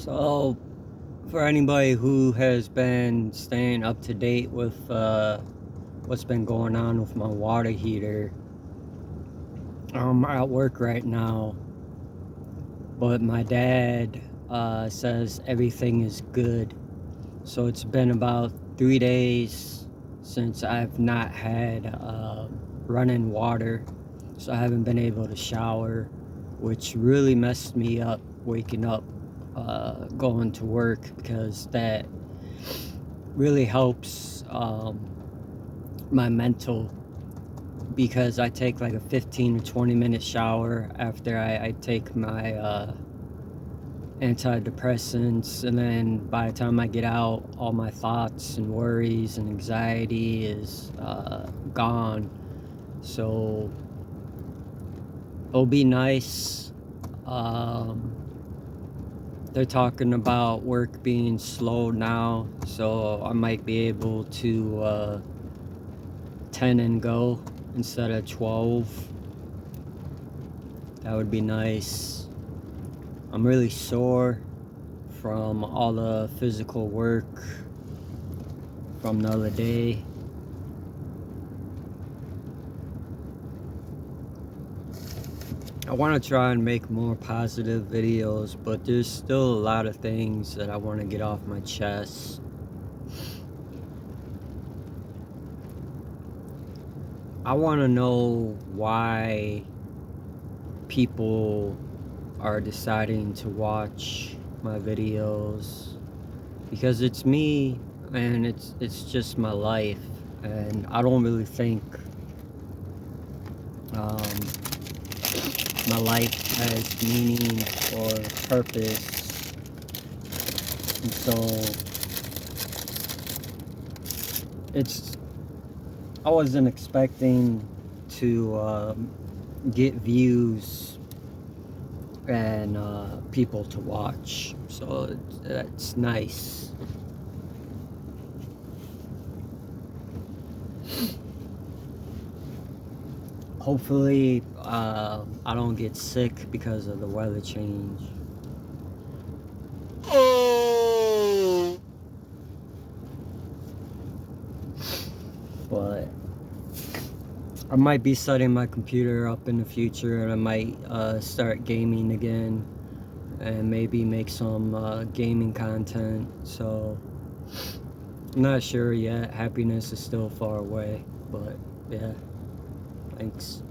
So, for anybody who has been staying up to date with what's been going on with my water heater, I'm at work right now, but my dad says everything is good. So it's been about 3 days since I've not had running water, so I haven't been able to shower, which really messed me up waking up going to work, because that really helps my mental, because I take like a 15 to 20 minute shower after I take my antidepressants, and then by the time I get out, all my thoughts and worries and anxiety is gone. So it'll be nice. They're talking about work being slow now, so I might be able to 10 and go instead of 12. That would be nice. I'm really sore from all the physical work from the other day. I want to try and make more positive videos, but there's still a lot of things that I want to get off my chest. I want to know why people are deciding to watch my videos, because it's me and it's just my life, and I don't really think my life has meaning or purpose. And so I wasn't expecting to get views and people to watch, so that's nice. Hopefully I don't get sick because of the weather change. But I might be setting my computer up in the future, and I might start gaming again and maybe make some gaming content. So I'm not sure yet. Happiness is still far away, but yeah, thanks.